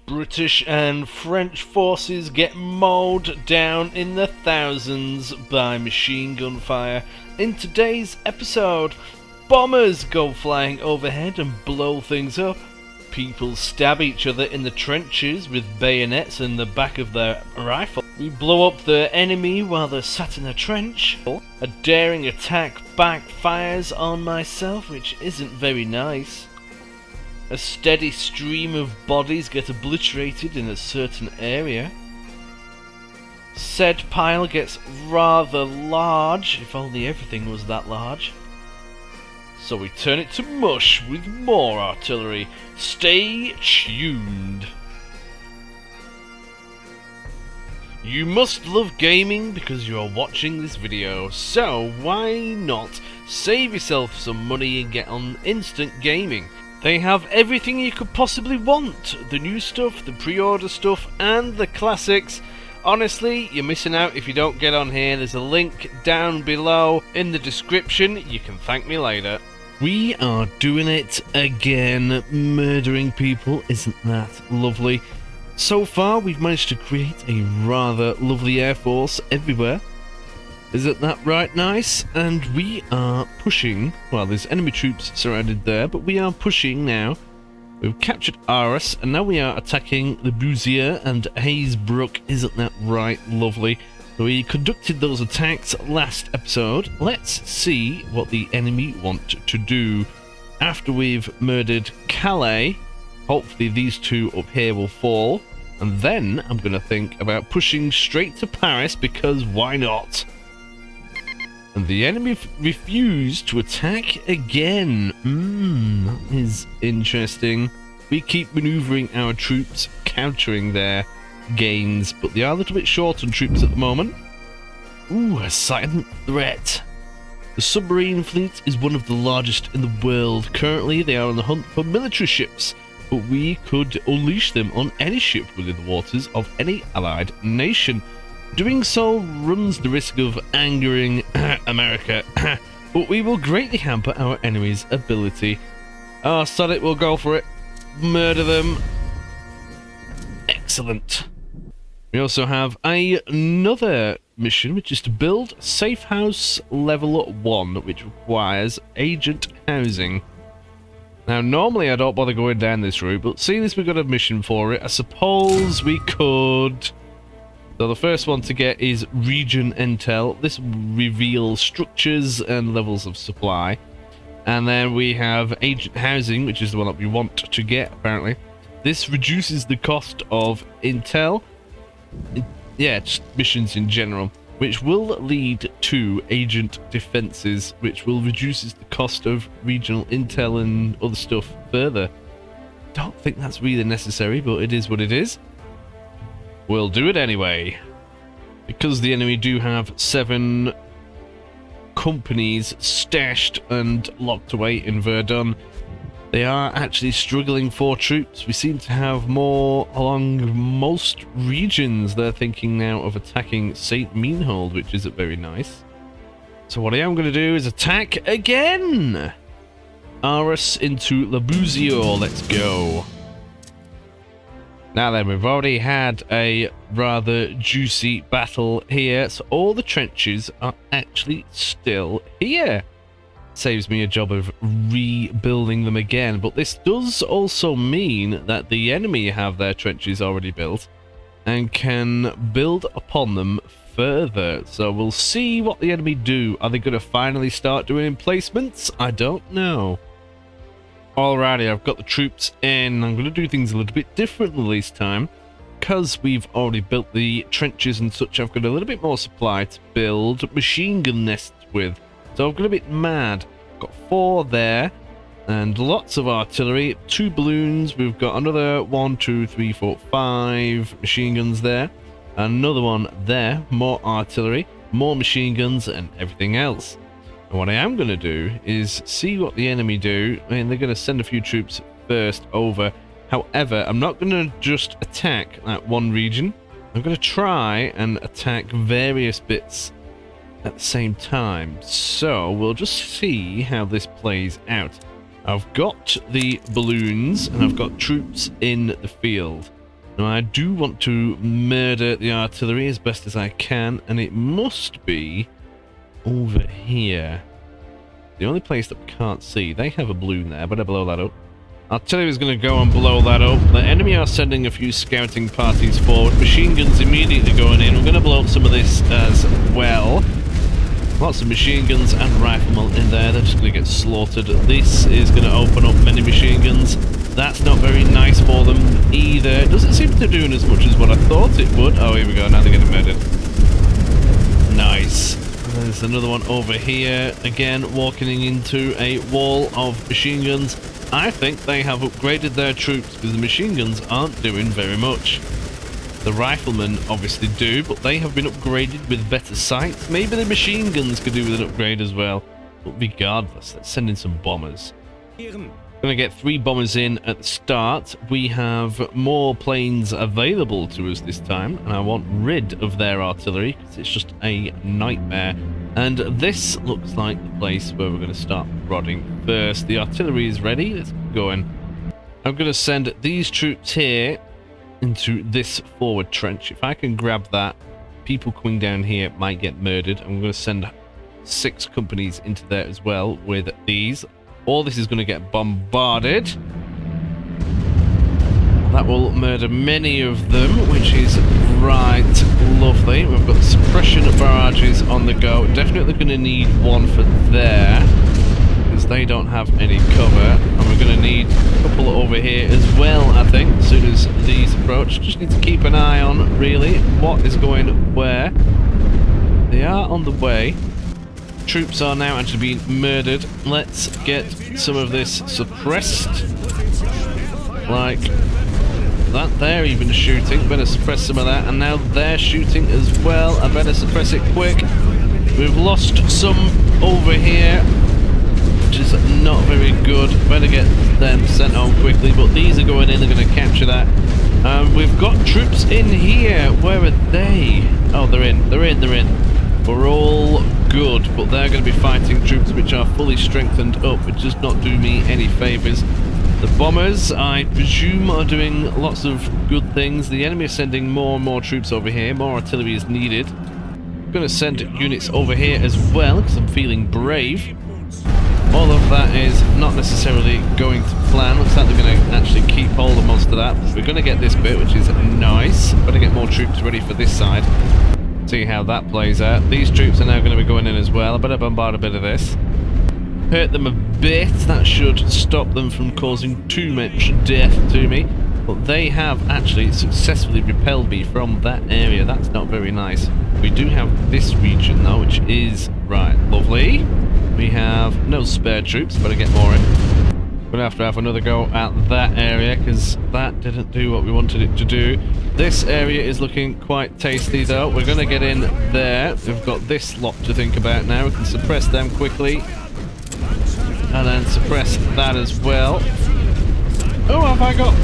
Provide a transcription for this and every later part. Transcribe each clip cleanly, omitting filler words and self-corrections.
British and French forces get mowed down in the thousands by machine gun fire. In today's episode, bombers go flying overhead and blow things up. People stab each other in the trenches with bayonets in the back of their rifle. We blow up the enemy while they're sat in a trench. A daring attack backfires on myself, which isn't very nice. A steady stream of bodies get obliterated in a certain area. Said pile gets rather large, if only everything was that large. So we turn it to mush with more artillery. Stay tuned. You must love gaming because you are watching this video, so why not save yourself some money and get on instant gaming? They have everything you could possibly want. The new stuff, the pre-order stuff, and the classics. Honestly, you're missing out if you don't get on here. There's a link down below in the description. You can thank me later. We are doing it again, murdering people. Isn't that lovely? So far, we've managed to create a rather lovely air force everywhere. Isn't that right nice? And we are pushing. Well, there's enemy troops surrounded there, but we are pushing now. We've captured Arras, and now we are attacking the Bouzier and Hazebrook. Isn't that right lovely? So we conducted those attacks last episode. Let's see what the enemy want to do. After we've murdered Calais, hopefully these two up here will fall. And then I'm going to think about pushing straight to Paris, because why not? And the enemy refused to attack again. That is interesting. We keep maneuvering our troops, countering their gains, but they are a little bit short on troops at the moment. Ooh, a silent threat. The submarine fleet is one of the largest in the world. Currently, they are on the hunt for military ships, but we could unleash them on any ship within the waters of any allied nation. Doing so runs the risk of angering America, but we will greatly hamper our enemy's ability. Oh, sod it, we'll go for it. Murder them. Excellent. We also have another mission, which is to build Safe House Level 1, which requires agent housing. Now, normally I don't bother going down this route, but seeing as we've got a mission for it, I suppose we could. So the first one to get is Region Intel. This reveals structures and levels of supply. And then we have Agent Housing, which is the one that we want to get, apparently. This reduces the cost of Intel. Yeah, just missions in general. Which will lead to Agent Defenses, which will reduce the cost of regional intel and other stuff further. Don't think that's really necessary, but it is what it is. We'll do it anyway. Because the enemy do have 7 companies stashed and locked away in Verdun, they are actually struggling for troops. We seem to have more along most regions. They're thinking now of attacking St. Menehould, which isn't very nice. So what I am going to do is attack again! Arras into Le Bouzier. Let's go. Now then, we've already had a rather juicy battle here, so all the trenches are actually still here. Saves me a job of rebuilding them again, but this does also mean that the enemy have their trenches already built and can build upon them further. So we'll see what the enemy do. Are they going to finally start doing emplacements? I don't know. Alrighty, I've got the troops in. I'm going to do things a little bit differently this time. Because we've already built the trenches and such, I've got a little bit more supply to build machine gun nests with. So I've got a bit mad. Got 4 there. And lots of artillery. 2 balloons. We've got another 1, 2, 3, 4, 5 machine guns there. Another one there. More artillery. More machine guns and everything else. And what I am going to do is see what the enemy do. I mean, they're going to send a few troops first over. However, I'm not going to just attack that one region. I'm going to try and attack various bits at the same time. So we'll just see how this plays out. I've got the balloons and I've got troops in the field. Now I do want to murder the artillery as best as I can, and it must be over here. The only place that we can't see. They have a balloon there, better blow that up. Artillery is going to go and blow that up. The enemy are sending a few scouting parties forward. Machine guns immediately going in. We're going to blow up some of this as well. Lots of machine guns and riflemen in there. They're just going to get slaughtered. This is going to open up many machine guns. That's not very nice for them either. It doesn't seem to be doing as much as what I thought it would. Oh, here we go. Now they're getting murdered. Nice. There's another one over here. Again, walking into a wall of machine guns. I think they have upgraded their troops because the machine guns aren't doing very much. The riflemen obviously do, but they have been upgraded with better sights. Maybe the machine guns could do with an upgrade as well. But regardless, let's send in some bombers. Going to get 3 bombers in at the start. We have more planes available to us this time, and I want rid of their artillery because it's just a nightmare. And this looks like the place where we're going to start prodding first. The artillery is ready. Let's go in. I'm going to send these troops here into this forward trench. If I can grab that, people coming down here might get murdered. I'm going to send 6 companies into there as well with these. All this is going to get bombarded. That will murder many of them, which is right lovely. We've got suppression barrages on the go. Definitely going to need one for there, because they don't have any cover. And we're going to need a couple over here as well, I think, as soon as these approach. Just need to keep an eye on, really, what is going where. They are on the way. Troops are now actually being murdered. Let's get some of this suppressed. Like that there, even shooting. Better suppress some of that. And now they're shooting as well. I better suppress it quick. We've lost some over here, which is not very good. Better get them sent home quickly. But these are going in. They're going to capture that. We've got troops in here. Where are they? Oh, they're in. They're in. They're in. We're all good, but they're going to be fighting troops which are fully strengthened up, which does not do me any favours. The bombers, I presume, are doing lots of good things. The enemy is sending more and more troops over here. More artillery is needed. I'm going to send units over here as well, because I'm feeling brave. All of that is not necessarily going to plan. Looks like they're going to actually keep hold of most of that. We're going to get this bit, which is nice. Better get more troops ready for this side. See how that plays out. These troops are now going to be going in as well. I better bombard a bit of this. Hurt them a bit. That should stop them from causing too much death to me. But they have actually successfully repelled me from that area. That's not very nice. We do have this region though, which is right lovely. We have no spare troops. Better get more in. We're going to have another go at that area, because that didn't do what we wanted it to do. This area is looking quite tasty though. We're going to get in there. We've got this lot to think about now. We can suppress them quickly. And then suppress that as well. Oh, have I got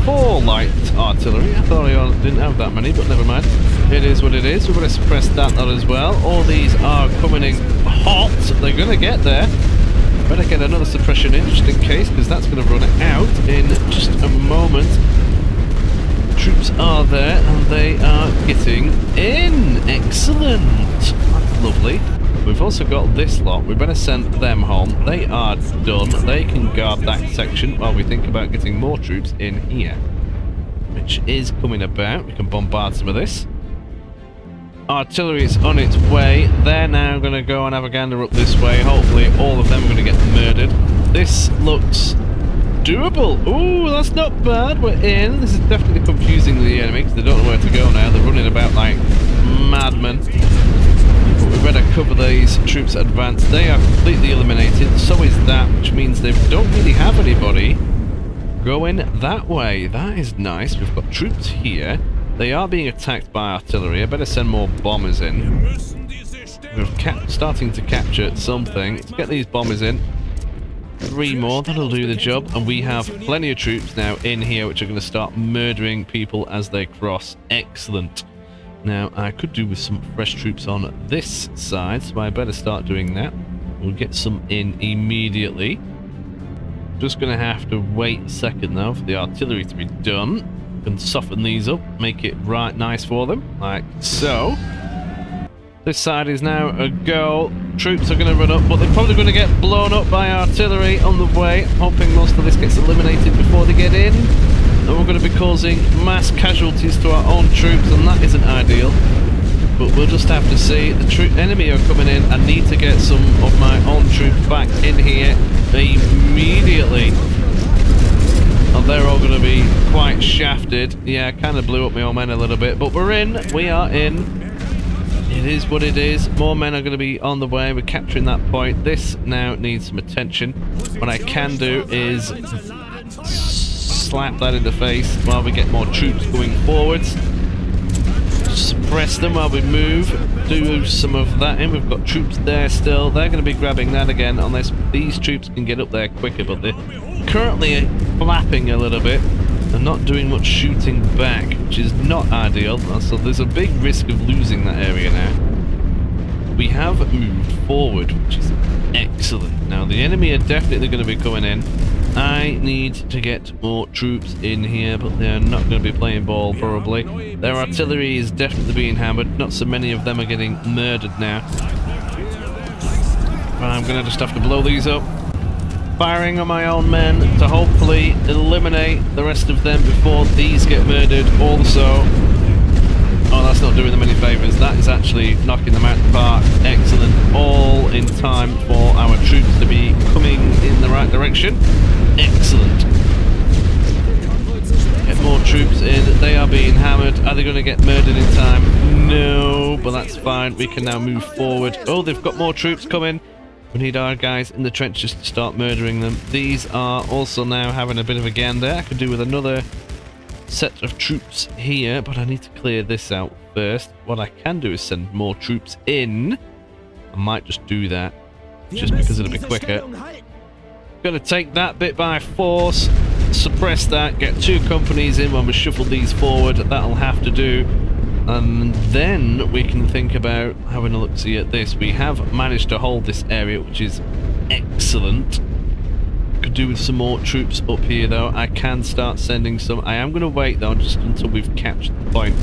4 light artillery? I thought I didn't have that many, but never mind. It is what it is. We're going to suppress that lot as well. All these are coming in hot. They're going to get there. Better get another suppression in, just in case, because that's going to run out in just a moment. Troops are there, and they are getting in. Excellent. That's lovely. We've also got this lot. We better send them home. They are done. They can guard that section while we think about getting more troops in here, which is coming about. We can bombard some of this. Artillery is on its way. They're now going to go and have a gander up this way. Hopefully all of them are going to get murdered. This looks doable. Ooh, that's not bad. We're in. This is definitely confusing the enemy because they don't know where to go now. They're running about like madmen. But we better cover these troops advance. They are completely eliminated. So is that, which means they don't really have anybody going that way. That is nice. We've got troops here. They are being attacked by artillery. I better send more bombers in. We're starting to capture something. Let's get these bombers in. 3 more, that'll do the job. And we have plenty of troops now in here which are going to start murdering people as they cross. Excellent. Now, I could do with some fresh troops on this side, so I better start doing that. We'll get some in immediately. Just going to have to wait a second now for the artillery to be done, can soften these up, make it right nice for them, like so. This side is now a go. Troops are going to run up, but they're probably going to get blown up by artillery on the way. I'm hoping most of this gets eliminated before they get in. And we're going to be causing mass casualties to our own troops, and that isn't ideal. But we'll just have to see. The enemy are coming in. I need to get some of my own troops back in here immediately. Oh, they're all going to be quite shafted. Yeah, I kind of blew up my own men a little bit, but we're in. We are in. It is what it is. More men are going to be on the way. We're capturing that point. This now needs some attention. What I can do is slap that in the face while we get more troops going forwards. Suppress them while we move. Do some of that in. We've got troops there still. They're going to be grabbing that again unless these troops can get up there quicker, but they're currently flapping a little bit and not doing much shooting back, which is not ideal. So there's a big risk of losing that area now. We have moved forward, which is excellent. Now the enemy are definitely going to be coming in. I need to get more troops in here, but they're not going to be playing ball probably. Their artillery is definitely being hammered. Not so many of them are getting murdered now. I'm going to just have to blow these up. Firing on my own men to hopefully eliminate the rest of them before these get murdered also. Oh, that's not doing them any favours. That is actually knocking them out of the park. Excellent. All in time for our troops to be coming in the right direction. Excellent. Get more troops in. They are being hammered. Are they going to get murdered in time? No, but that's fine. We can now move forward. Oh, they've got more troops coming. We need our guys in the trenches to start murdering them. These are also now having a bit of a gander. I could do with another set of troops here, but I need to clear this out first. What I can do is send more troops in. I might just do that, just because it'll be quicker. Gonna take that bit by force, suppress that, get 2 companies in when we shuffle these forward. That'll have to do. And then we can think about having a look-see at this. We have managed to hold this area, which is excellent. Could do with some more troops up here, though. I can start sending some. I am going to wait, though, just until we've captured the point.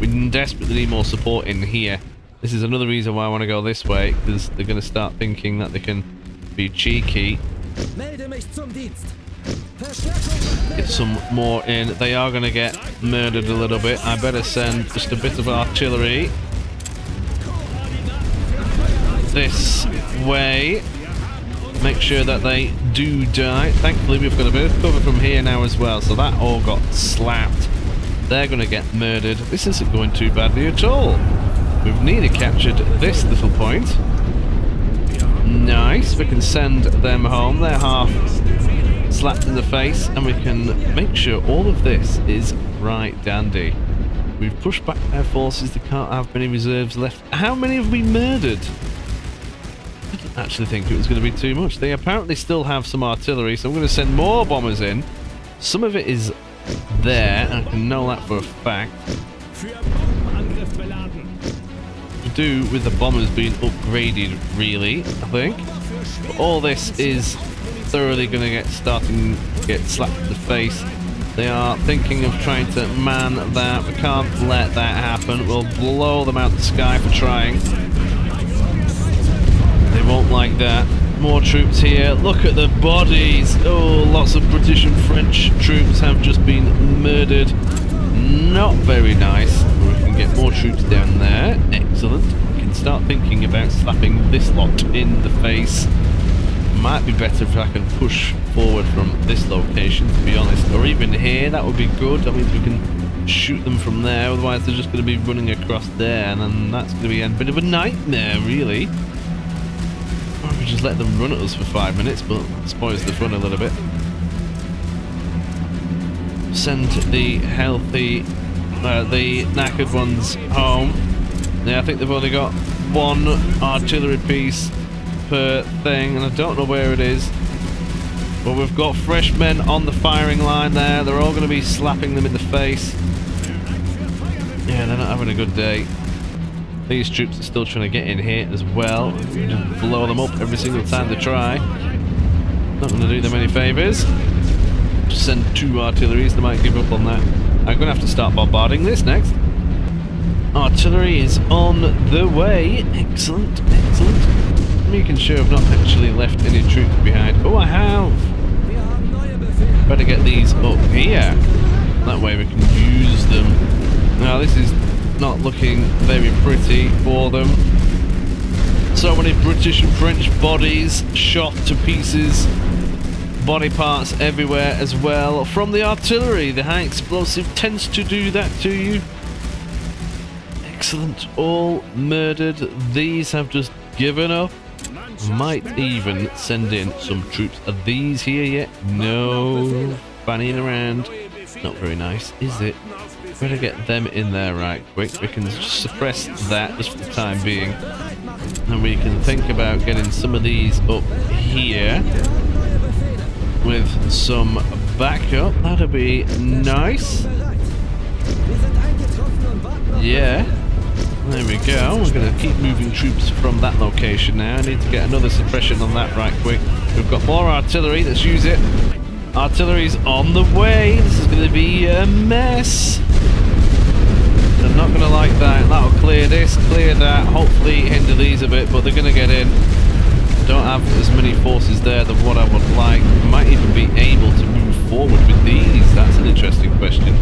We desperately need more support in here. This is another reason why I want to go this way, because they're going to start thinking that they can be cheeky. Get some more in. They are going to get murdered a little bit. I better send just a bit of artillery this way. Make sure that they do die. Thankfully, we've got a bit of cover from here now as well, so that all got slapped. They're going to get murdered. This isn't going too badly at all. We've nearly captured this little point. Nice. We can send them home. They're half slapped in the face, and we can make sure all of this is right dandy. We've pushed back their forces. They can't have many reserves left. How many have we murdered? I didn't actually think it was going to be too much. They apparently still have some artillery, so I'm going to send more bombers in. Some of it is there, and I can know that for a fact. To do with the bombers being upgraded, really, I think. But all this is thoroughly going to get slapped in the face. They are thinking of trying to man that. We can't let that happen. We'll blow them out the sky for trying. They won't like that. More troops here. Look at the bodies. Oh, lots of British and French troops have just been murdered. Not very nice. We can get more troops down there. Excellent. We can start thinking about slapping this lot in the face. Might be better if I can push forward from this location, to be honest, or even here. That would be good. That means we can shoot them from there. Otherwise, they're just going to be running across there, and then that's going to be a bit of a nightmare, really. Or if we just let them run at us for 5 minutes, but it spoils the fun a little bit. Send the healthy, the knackered ones home. Yeah, I think they've only got 1 artillery piece per thing, and I don't know where it is, but we've got fresh men on the firing line there. They're all going to be slapping them in the face. Yeah, they're not having a good day. These troops are still trying to get in here as well. Just blow them up every single time they try. Not going to do them any favours. Just send 2 artilleries, they might give up on that. I'm gonna have to start bombarding this next. Artillery is on the way. Excellent, excellent. Making sure I've not actually left any troops behind. Oh, I have. Better get these up here. That way we can use them. Now this is not looking very pretty for them. So many British and French bodies shot to pieces. Body parts everywhere as well. From the artillery, the high explosive tends to do that to you. Excellent, all murdered. These have just given up. Might even send in some troops. Are these here yet? No. Fanning around. Not very nice, is it? Better get them in there right quick. We can just suppress that just for the time being. And we can think about getting some of these up here with some backup. That'd be nice. Yeah. There we go. We're going to keep moving troops from that location now. I need to get another suppression on that right quick. We've got more artillery. Let's use it. Artillery's on the way. This is going to be a mess. I'm not going to like that. That'll clear this, clear that. Hopefully hinder these a bit, but they're going to get in. Don't have as many forces there than what I would like. Might even be able to move forward with these. That's an interesting question.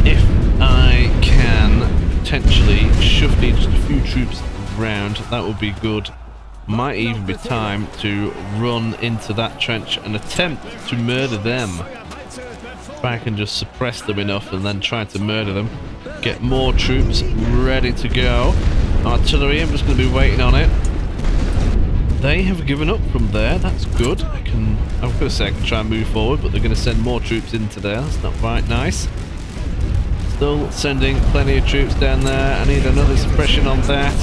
If I can potentially shove just a few troops around, that would be good. Might even be time to run into that trench and attempt to murder them. If I can just suppress them enough and then try to murder them. Get more troops ready to go. Artillery, I'm just going to be waiting on it. They have given up from there. That's good. I'm going to say I can try and move forward, but they're going to send more troops into there. That's not quite nice. Still sending plenty of troops down there. I need another suppression on that.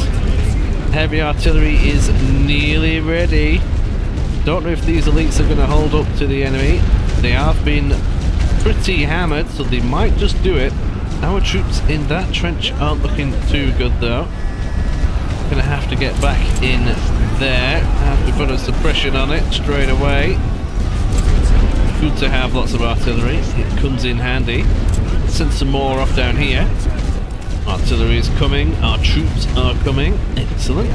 Heavy artillery is nearly ready. Don't know if these elites are going to hold up to the enemy. They have been pretty hammered, so they might just do it. Our troops in that trench aren't looking too good though. Gonna have to get back in there. Have to put a suppression on it straight away. Good to have lots of artillery. It comes in handy. Send some more off down here. Artillery is coming. Our troops are coming. Excellent.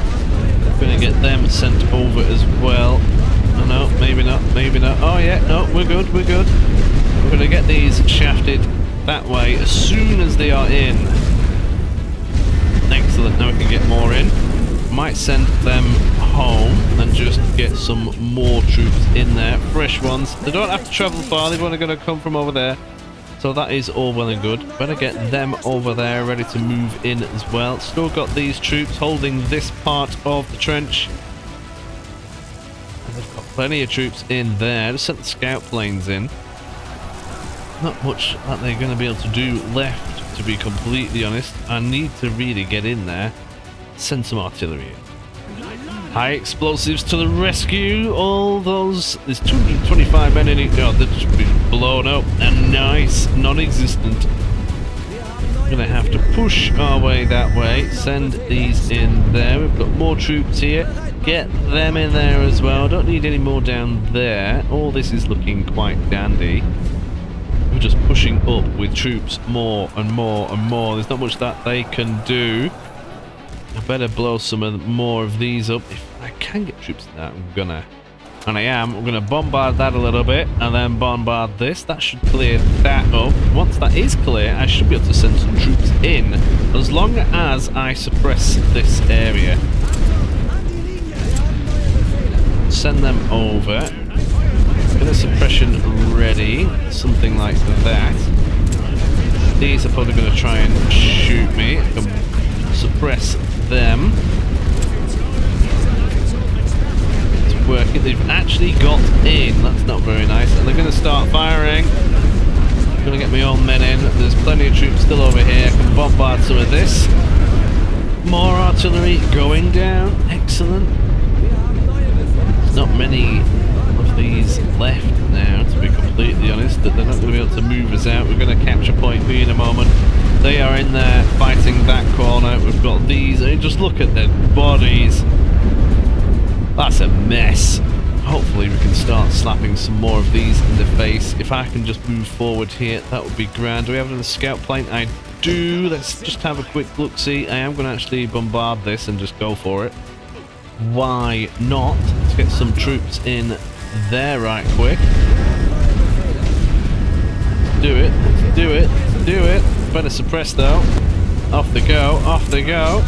Gonna get them sent over as well. Oh no, maybe not. Maybe not. Oh yeah, no, we're good. We're good. We're gonna get these shafted that way as soon as they are in. Excellent. Now we can get more in. Might send them home and just get some more troops in there. Fresh ones. They don't have to travel far. They're only going to come from over there. So that is all well and good. Better get them over there ready to move in as well. Still got these troops holding this part of the trench. And they've got plenty of troops in there. Just sent the scout planes in. Not much that they're going to be able to do left, to be completely honest. I need to really get in there. Send some artillery in. High explosives to the rescue. All those... There's 225 men in it. Oh, they've just been blown up. And nice. Non-existent. We're going to have to push our way that way. Send these in there. We've got more troops here. Get them in there as well. Don't need any more down there. All this is looking quite dandy. We're just pushing up with troops more and more and more. There's not much that they can do. I better blow some more of these up. If I can get troops in that, I'm gonna. And I am. We're gonna bombard that a little bit and then bombard this. That should clear that up. Once that is clear, I should be able to send some troops in. As long as I suppress this area. Send them over. Get a suppression ready. Something like that. These are probably going to try and shoot me. I can suppress them. It's working. They've actually got in. That's not very nice. And they're going to start firing. I'm going to get my own men in. There's plenty of troops still over here. I can bombard some of this. More artillery going down. Excellent. There's not many of these left now, to be completely honest, that they're not going to be able to move us out. We're going to capture point B in a moment. They are in there fighting that corner. We've got these. I mean, just look at their bodies. That's a mess. hopefully we can start slapping some more of these in the face. If I can just move forward here, that would be grand. Do we have another scout plane? I do. Let's just have a quick look-see. I am going to actually bombard this and just go for it. Why not? Let's get some troops in there right quick. Do it. Do it. Do it. Better suppress though. Off they go. Off they go.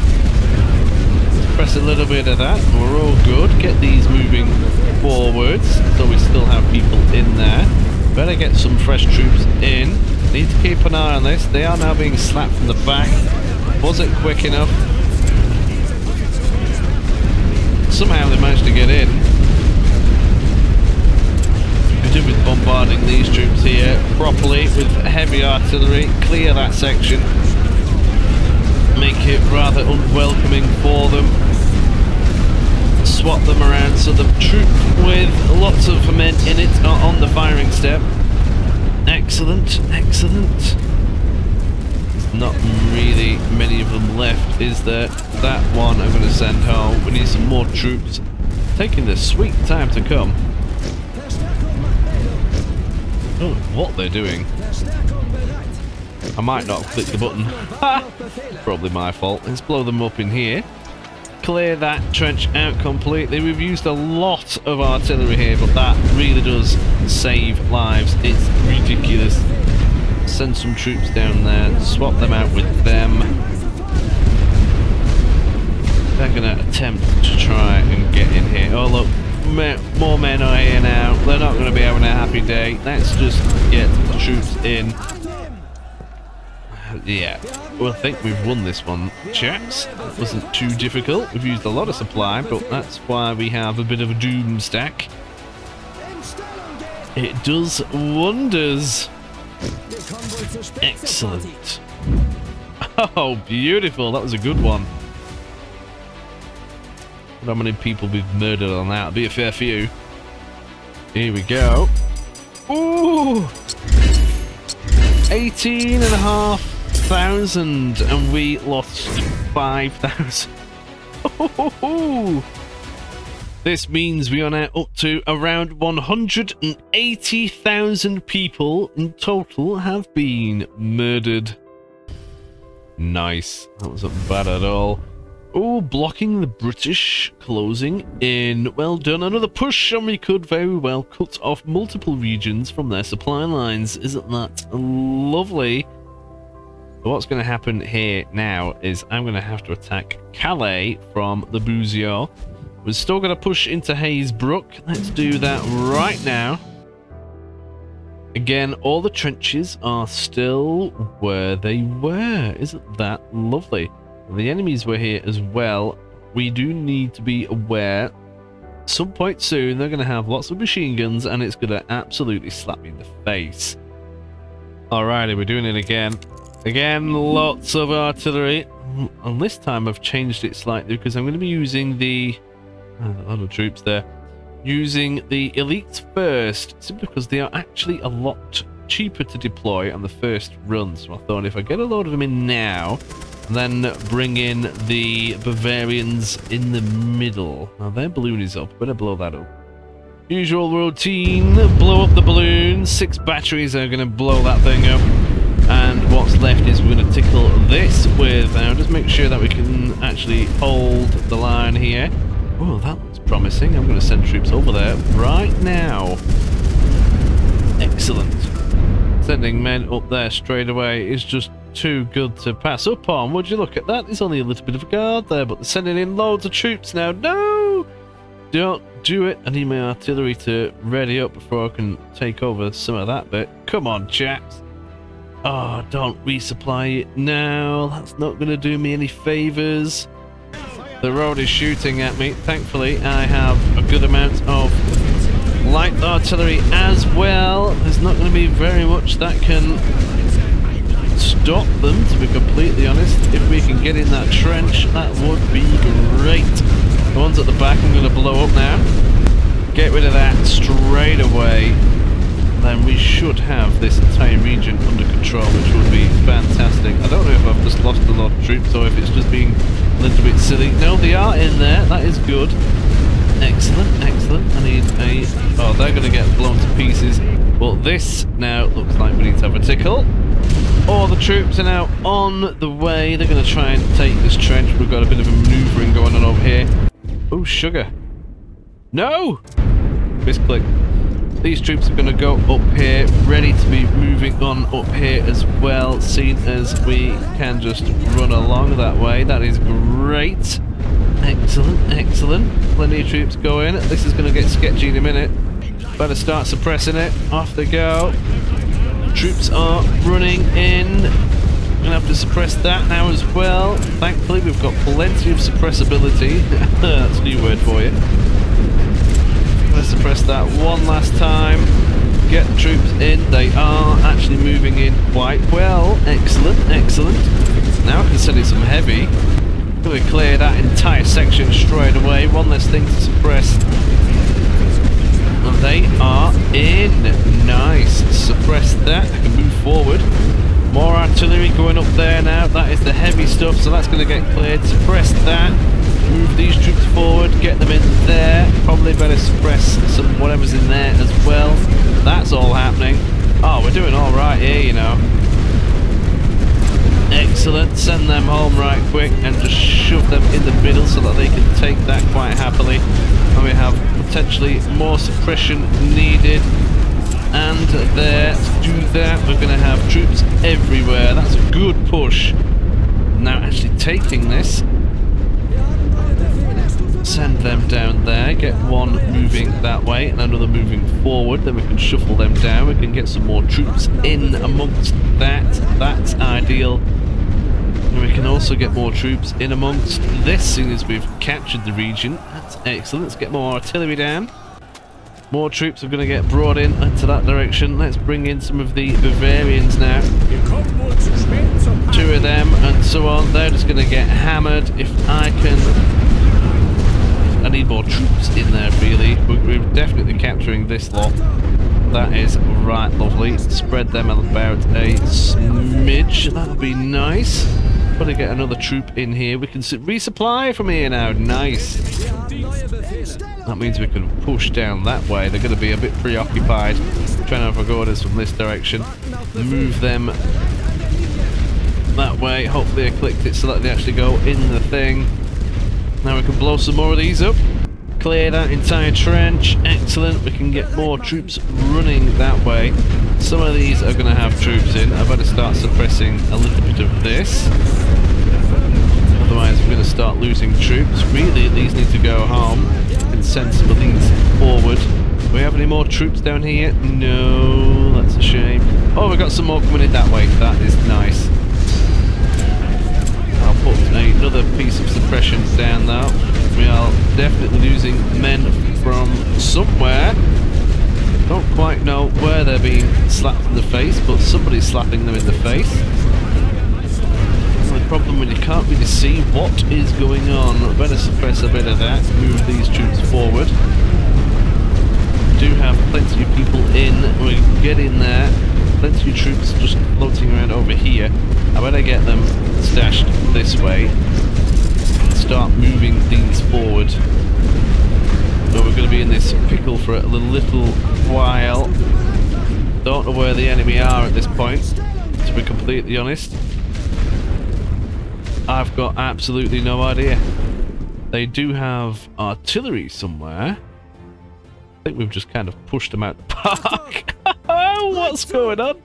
Press a little bit of that. We're all good. Get these moving forwards so we still have people in there. Better get some fresh troops in. Need to keep an eye on this. They are now being slapped from the back. Wasn't quick enough. Somehow they managed to get in. We do with bombarding these troops here properly with heavy artillery. Clear that section. Make it rather unwelcoming for them. Swap them around so the troop with lots of men in it are on the firing step. Excellent, excellent. There's not really many of them left, is there? That one I'm going to send home. We need some more troops. Taking the sweet time to come. I don't know what they're doing. I might not click the button. Probably my fault. Let's blow them up in here. Clear that trench out completely. We've used a lot of artillery here, but that really does save lives. It's ridiculous. Send some troops down there. Swap them out with them. They're going to attempt to try and get in here. Oh look, more men are here now. They're not going to be having a happy day. Let's just get the troops in. Yeah, well, I think we've won this one, chaps. It wasn't too difficult. We've used a lot of supply, but that's why we have a bit of a doom stack. It does wonders. Excellent. Oh, beautiful. That was a good one. How many people we've murdered on that? It'll be a fair few. Here we go. Ooh! 18,500 and we lost 5,000. This means we are now up to around 180,000 people in total have been murdered. Nice. That wasn't bad at all. Oh, blocking the British closing in. Well done. Another push, and we could very well cut off multiple regions from their supply lines. Isn't that lovely? But what's going to happen here now is I'm going to have to attack Calais from the Bouzios. We're still going to push into Hazebrook. Let's do that right now. Again, all the trenches are still where they were. Isn't that lovely? The enemies were here as well. We do need to be aware. At some point soon, they're going to have lots of machine guns, and it's going to absolutely slap me in the face. Alrighty, we're doing it again. Again, lots of artillery. And this time I've changed it slightly because I'm going to be using the... a lot of troops there. Using the elites first, simply because they are actually a lot cheaper to deploy on the first run. So I thought if I get a load of them in now, and then bring in the Bavarians in the middle. Now their balloon is up. Better blow that up. Usual routine. Blow up the balloon. 6 batteries are going to blow that thing up. And what's left is we're going to tickle this with... Now just make sure that we can actually hold the line here. Oh, that looks promising. I'm going to send troops over there right now. Excellent. Sending men up there straight away is just too good to pass up on. Would you look at that? There's only a little bit of a guard there, but they're sending in loads of troops now. No! Don't do it. I need my artillery to ready up before I can take over some of that bit. Come on, chaps. Oh, don't resupply it now. That's not going to do me any favors. The road is shooting at me. Thankfully, I have a good amount of light artillery as well. There's not going to be very much that can stop them, to be completely honest. If we can get in that trench, that would be great. The ones at the back I'm going to blow up now. Get rid of that straight away. Then we should have this entire region under control, which would be fantastic. I don't know if I've just lost a lot of troops or if it's just being a little bit silly. No, they are in there. That is good. Excellent, excellent. I need a... Oh, they're going to get blown to pieces. But this now looks like we need to have a tickle. All the troops are now on the way. They're going to try and take this trench. We've got a bit of a manoeuvring going on over here. Oh, sugar. No! Misclick. These troops are going to go up here, ready to be moving on up here as well, seeing as we can just run along that way. That is great. Excellent, excellent. Plenty of troops going. This is going to get sketchy in a minute. Better start suppressing it. Off they go. Troops are running in. Gonna have to suppress that now as well. Thankfully, we've got plenty of suppressibility. That's a new word for you. Let's suppress that one last time. Get the troops in. They are actually moving in quite well. Excellent, excellent. Now I can send in some heavy. Going to clear that entire section straight away. One less thing to suppress. And they are in. Nice. Suppress that. I can move forward. More artillery going up there now. That is the heavy stuff, so that's going to get cleared. Suppress that. Move these troops forward. Get them in there. Probably better suppress some whatever's in there as well. That's all happening. Oh, we're doing all right here, you know. Excellent. Send them home right quick and just shove them in the middle so that they can take that quite happily. And we have potentially more suppression needed. And there, to do that, we're going to have troops everywhere. That's a good push. Now actually taking this. Send them down there. Get one moving that way and another moving forward. Then we can shuffle them down. We can get some more troops in amongst that. That's ideal. And we can also get more troops in amongst this, seeing as we've captured the region. That's excellent. Let's get more artillery down. More troops are going to get brought in into that direction. Let's bring in some of the Bavarians now. 2 of them and so on. They're just going to get hammered. If I can... I need more troops in there, really. We're definitely capturing this lot. That is right lovely. Spread them about a smidge. That would be nice. Got to get another troop in here. We can resupply from here now. Nice. That means we can push down that way. They're going to be a bit preoccupied trying to have orders from this direction. Move them that way. Hopefully I clicked it so that they actually go in the thing. Now we can blow some more of these up. Clear that entire trench. Excellent. We can get more troops running that way. Some of these are going to have troops in. I better start suppressing a little bit of this. Otherwise we're going to start losing troops. Really, these need to go home. And send some of these forward. Do we have any more troops down here? No, that's a shame. Oh, we've got some more coming in that way. That is nice. I'll put another piece of suppression down now. We are definitely losing men from somewhere. Don't quite know where they're being slapped in the face, but somebody's slapping them in the face. The problem when you can't really see what is going on. Better suppress a bit of that. Move these troops forward. We do have plenty of people in. We can get in there. Plenty of troops just floating around over here. I better get them stashed this way. Start moving things forward. So we're going to be in this pickle for a little while. Don't know where the enemy are at this point, to be completely honest. I've got absolutely no idea. They do have artillery somewhere. I think we've just kind of pushed them out the park. What's going on?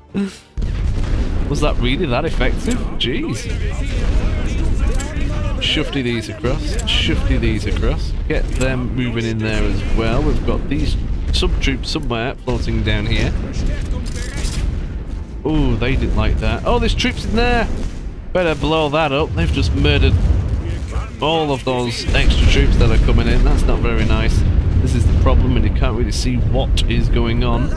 Was that really that effective? Jeez. Shufty these across. Shufty these across. Get them moving in there as well. We've got these sub-troops somewhere floating down here. Oh, they didn't like that. Oh, there's troops in there. Better blow that up. They've just murdered all of those extra troops that are coming in. That's not very nice. This is the problem, and you can't really see what is going on.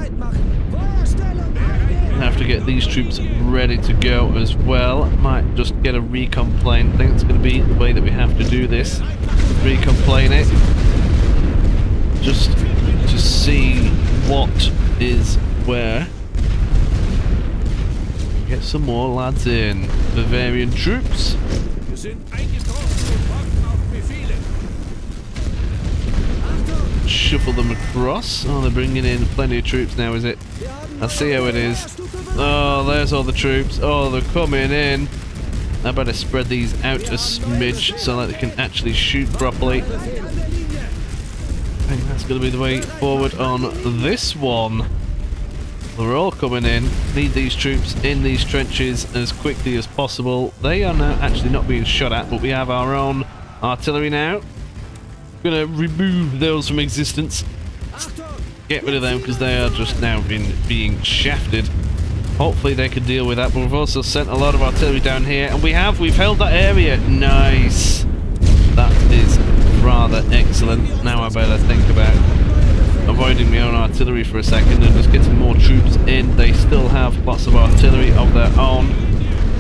I have to get these troops ready to go as well. Might just get a recon plane. I think it's going to be the way that we have to do this. Recon plane it. Just to see what is where. Get some more lads in. Bavarian troops. shuffle them across. Oh, they're bringing in plenty of troops now, is it? I see how it is. Oh, there's all the troops. Oh, they're coming in. I better spread these out a smidge so that they can actually shoot properly. I think that's going to be the way forward on this one. They're all coming in. Need these troops in these trenches as quickly as possible. They are now actually not being shot at, but we have our own artillery now. We're going to remove those from existence. Get rid of them because they are just now being shafted. Hopefully they can deal with that, but we've also sent a lot of artillery down here, and we've held that area. Nice. That is rather excellent. Now I better think about avoiding my own artillery for a second and just getting more troops in. They still have lots of artillery of their own.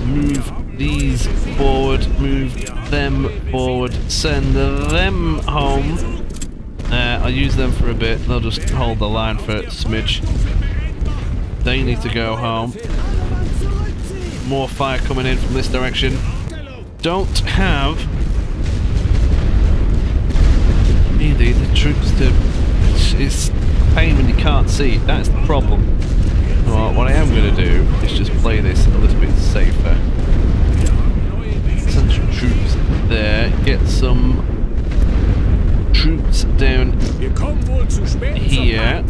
Move these forward, move them forward, send them home. I'll use them for a bit. They'll just hold the line for a smidge. They need to go home. More fire coming in from this direction. Don't have really the troops to... It's a pain when you can't see. That's the problem. Well, what I am going to do is just play this a little bit safer. Send some troops there. Get some troops down here.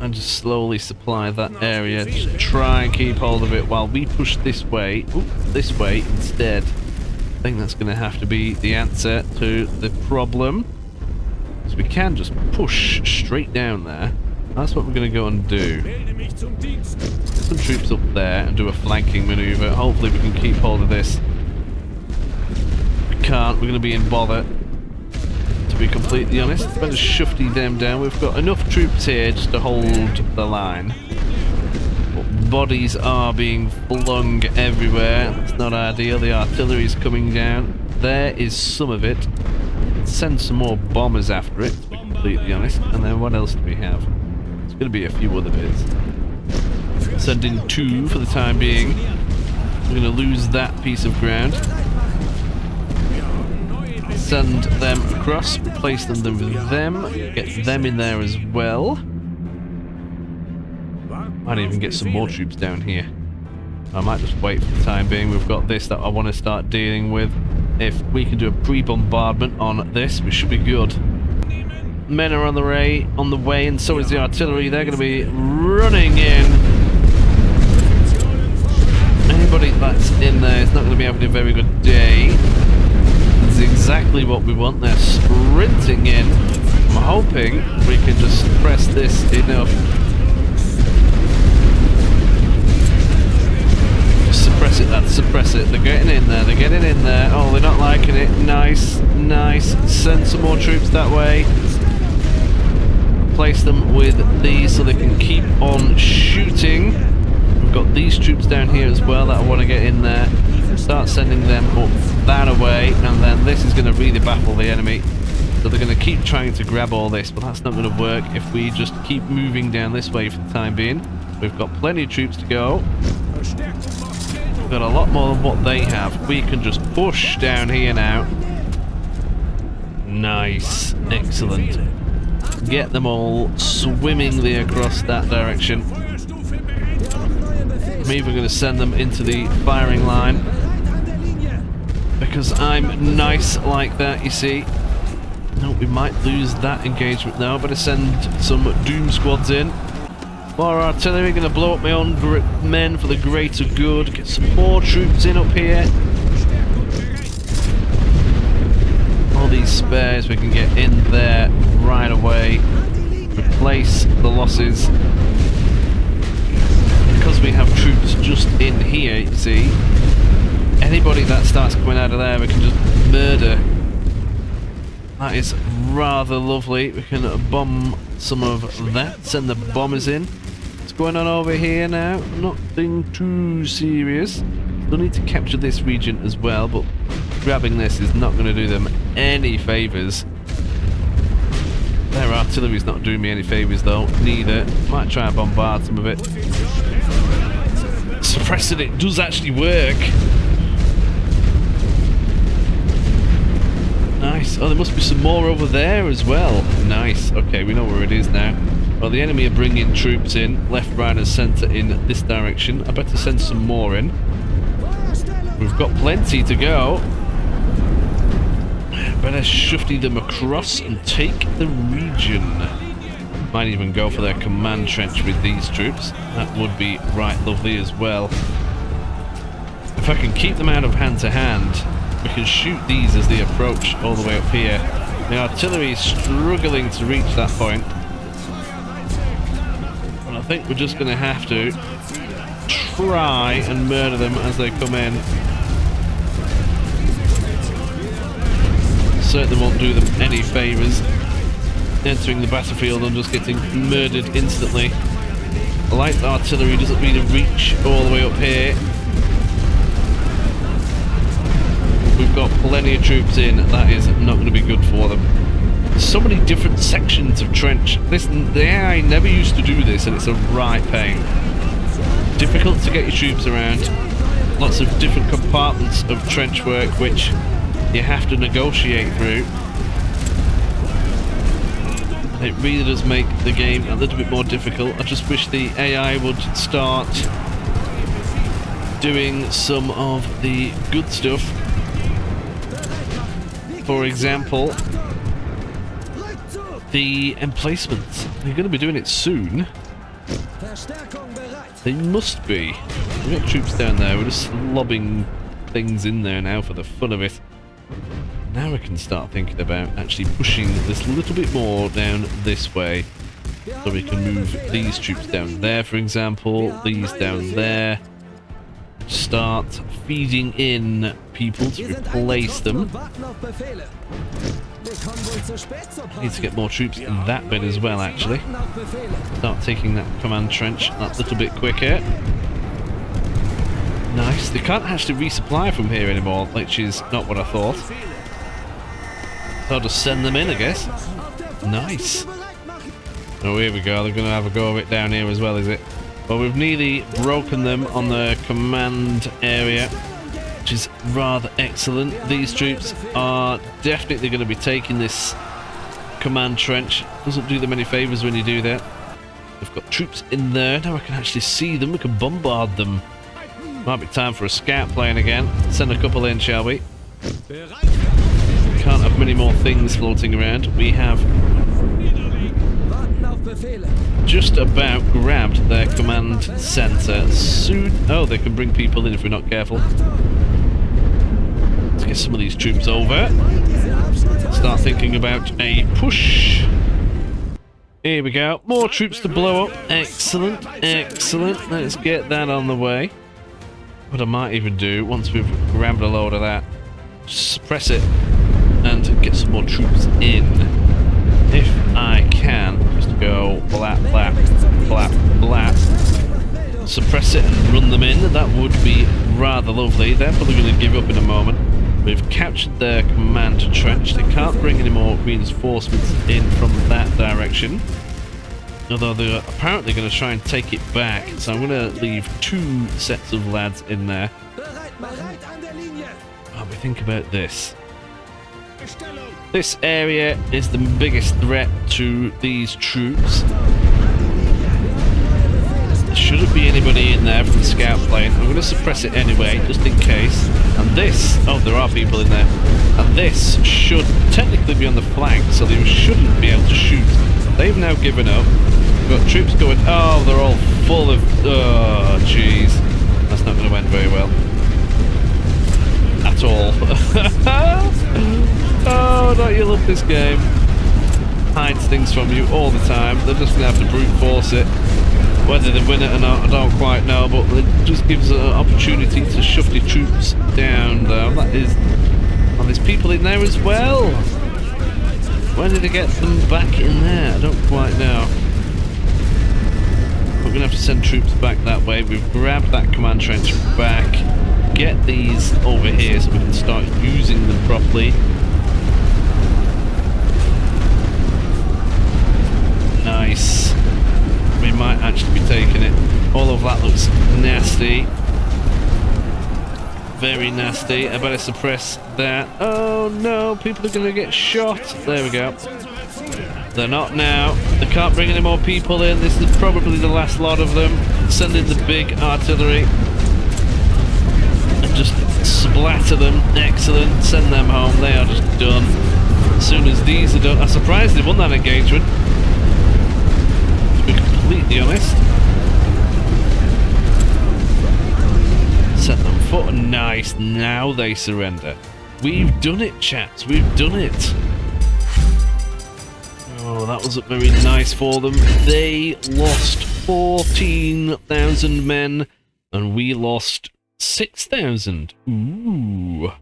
And just slowly supply that area. Just try and keep hold of it while we push this way. Ooh, this way instead. I think that's going to have to be the answer to the problem. So we can just push straight down there. That's what we're going to go and do. Get some troops up there and do a flanking maneuver. Hopefully we can keep hold of this. We can't. We're going to be in bother. To be completely honest, better shufty them down. We've got enough troops here just to hold the line. But bodies are being flung everywhere. That's not ideal. The artillery's coming down. There is some of it. Send some more bombers after it, to be completely honest. And then what else do we have? There's going to be a few other bits. Send in 2 for the time being. We're going to lose that piece of ground. Send them across, replace them with them, get them in there as well. Might even get some more troops down here. I might just wait for the time being. We've got this that I want to start dealing with. If we can do a pre-bombardment on this, we should be good. Men are on the way, and so is the artillery. They're going to be running in. Anybody that's in there is not going to be having a very good day. That's exactly what we want. They're sprinting in. I'm hoping we can just press this enough. Suppress it, that's suppress it. They're getting in there, they're getting in there. Oh, they're not liking it. Nice, nice. Send some more troops that way. Replace them with these so they can keep on shooting. We've got these troops down here as well that I want to get in there. Start sending them up that away, and then this is going to really baffle the enemy. So they're going to keep trying to grab all this, but that's not going to work if we just keep moving down this way for the time being. We've got plenty of troops to go. We've got a lot more than what they have. We can just push down here now. Nice. Excellent. Get them all swimmingly across that direction. I'm even going to send them into the firing line. Because I'm nice like that, you see. No, we might lose that engagement now. Better send some Doom squads in. More artillery, going to blow up my own men for the greater good. Get some more troops in up here. All these spares we can get in there right away. Replace the losses. Because we have troops just in here, you see. Anybody that starts coming out of there, we can just murder. That is rather lovely. We can bomb some of that. Send the bombers in. What's going on over here now? Nothing too serious. They'll need to capture this region as well, but grabbing this is not going to do them any favours. Their artillery's not doing me any favours though, neither. Might try and bombard some of it. Suppressing it does actually work. Nice. Oh, there must be some more over there as well. Nice. Okay, we know where it is now. Well, the enemy are bringing troops in, left, right and centre in this direction. I better send some more in. We've got plenty to go. Better shufty them across and take the region. Might even go for their command trench with these troops. That would be right lovely as well. If I can keep them out of hand to hand, we can shoot these as they approach all the way up here. The artillery is struggling to reach that point. And I think we're just going to have to try and murder them as they come in. Certainly won't do them any favours entering the battlefield and just getting murdered instantly. Light artillery doesn't mean to reach all the way up here. We've got plenty of troops in. That is not going to be good for them. There's so many different sections of trench. Listen, the AI never used to do this and it's a right pain. Difficult to get your troops around. Lots of different compartments of trench work which you have to negotiate through. It really does make the game a little bit more difficult. I just wish the AI would start doing some of the good stuff. For example, the emplacements. They're going to be doing it soon. They must be. We've got troops down there. We're just lobbing things in there now for the fun of it. Now we can start thinking about actually pushing this a little bit more down this way. So we can move these troops down there, for example. These down there. Start feeding in people to replace them. Need to get more troops in that bit as well, actually. Start taking that command trench that little bit quicker. Nice. They can't actually resupply from here anymore, which is not what I thought. So I'll just send them in, I guess. Nice. Oh, here we go. They're going to have a go of it down here as well, is it? Well, we've nearly broken them on the command area, which is rather excellent. These troops are definitely going to be taking this command trench. Doesn't do them any favours when you do that. We've got troops in there. Now I can actually see them. We can bombard them. Might be time for a scout plane again. Send a couple in, shall we? Can't have many more things floating around. We have just about grabbed their command centre. Soon. Oh, they can bring people in if we're not careful. Let's get some of these troops over. Start thinking about a push. Here we go. More troops to blow up. Excellent. Excellent. Let's get that on the way. What I might even do, once we've grabbed a load of that, suppress it and get some more troops in. If I can, just go blap, blap, blap, blap. Suppress it and run them in. That would be rather lovely. They're probably going to give up in a moment. We've captured their command trench. They can't bring any more reinforcements in from that direction. Although they're apparently going to try and take it back. So I'm going to leave 2 sets of lads in there. What do we think about this? This area is the biggest threat to these troops. There shouldn't be anybody in there from the scout plane. I'm going to suppress it anyway, just in case. And this... oh, there are people in there. And this should technically be on the flank, so they shouldn't be able to shoot. They've now given up. We've got troops going... oh, they're all full of... oh, jeez. That's not going to end very well. At all. Oh, don't you love this game? Hides things from you all the time. They're just going to have to brute force it. Whether they win it or not, I don't quite know, but it just gives an opportunity to shove the troops down, though. That is... oh, there's people in there as well. When did they get them back in there? I don't quite know. We're going to have to send troops back that way. We've grabbed that command trench back. Get these over here so we can start using them properly. Nice. We might actually be taking it. All of that looks nasty. very nasty. I better suppress that. Oh no, people are gonna get shot. There we go. They're not now. They can't bring any more people in. This is probably the last lot of them. Send in the big artillery. And just splatter them. Excellent. Send them home. They are just done. As soon as these are done. I'm surprised they won that engagement. To be completely honest. Set them foot. Nice. Now they surrender. We've done it, chaps. We've done it. Oh, that wasn't very nice for them. They lost 14,000 men, and we lost 6,000. Ooh.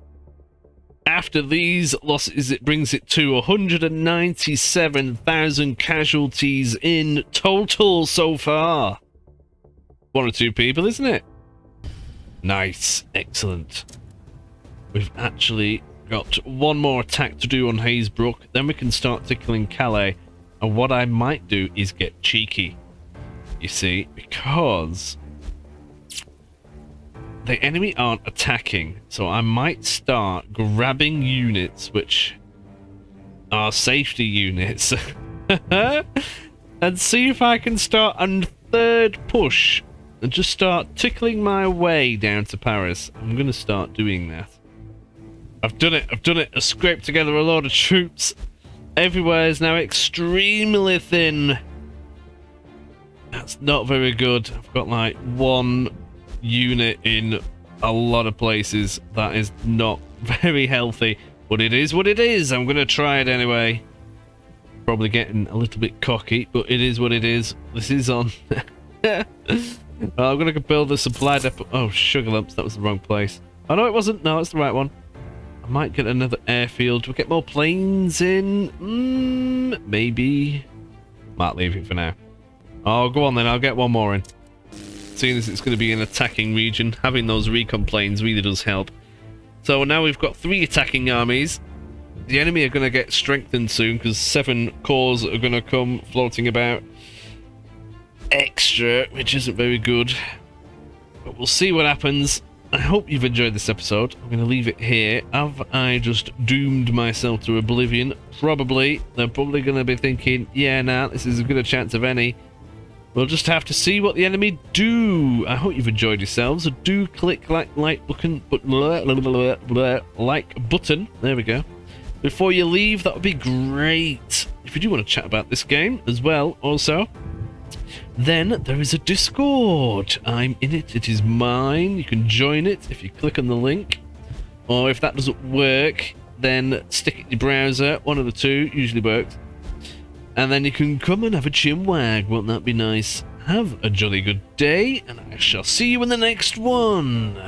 After these losses, it brings it to 197,000 casualties in total so far. 1 or 2 people, isn't it? Nice. Excellent. We've actually got one more attack to do on Hazebrook, then we can start tickling Calais. And what I might do is get cheeky, you see, because the enemy aren't attacking, so I might start grabbing units which are safety units and see if I can start a third push and just start tickling my way down to Paris. I'm going to start doing that. I've done it. I scraped together a load of troops. Everywhere is now extremely thin. That's not very good. I've got like 1 unit in a lot of places. That is not very healthy. But it is what it is. I'm going to try it anyway. Probably getting a little bit cocky, but it is what it is. This is on. I'm going to build a supply depot. Oh, sugar lumps. That was the wrong place. Oh, no, it wasn't. No, it's the right one. I might get another airfield. Do we get more planes in? Maybe. Might leave it for now. Oh, go on then. I'll get one more in. Seeing as it's going to be an attacking region, having those recon planes really does help. So now we've got 3 attacking armies. The enemy are going to get strengthened soon because 7 corps are going to come floating about extra, which isn't very good. But we'll see what happens. I hope you've enjoyed this episode. I'm going to leave it here. Have I just doomed myself to oblivion? Probably. They're probably going to be thinking, yeah, nah, this is as good a chance of any. We'll just have to see what the enemy do. I hope you've enjoyed yourselves. Do click like button. Like button. There we go. Before you leave, that would be great. If you do want to chat about this game as well, also. Then there is a Discord. I'm in it. It is mine. You can join it if you click on the link. Or if that doesn't work, then stick it in your browser. One of the two usually works. And then you can come and have a chinwag. Won't that be nice? Have a jolly good day, and I shall see you in the next one.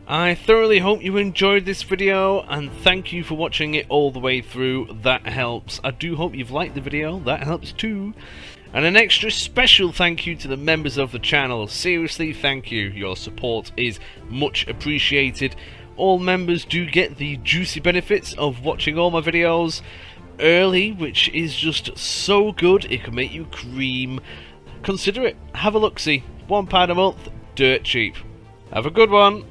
I thoroughly hope you enjoyed this video, and thank you for watching it all the way through. That helps. I do hope you've liked the video. That helps too. And an extra special thank you to the members of the channel. Seriously, thank you. Your support is much appreciated. All members do get the juicy benefits of watching all my videos early, which is just so good. It can make you cream. Consider it. Have a look-see. £1 a month. Dirt cheap. Have a good one.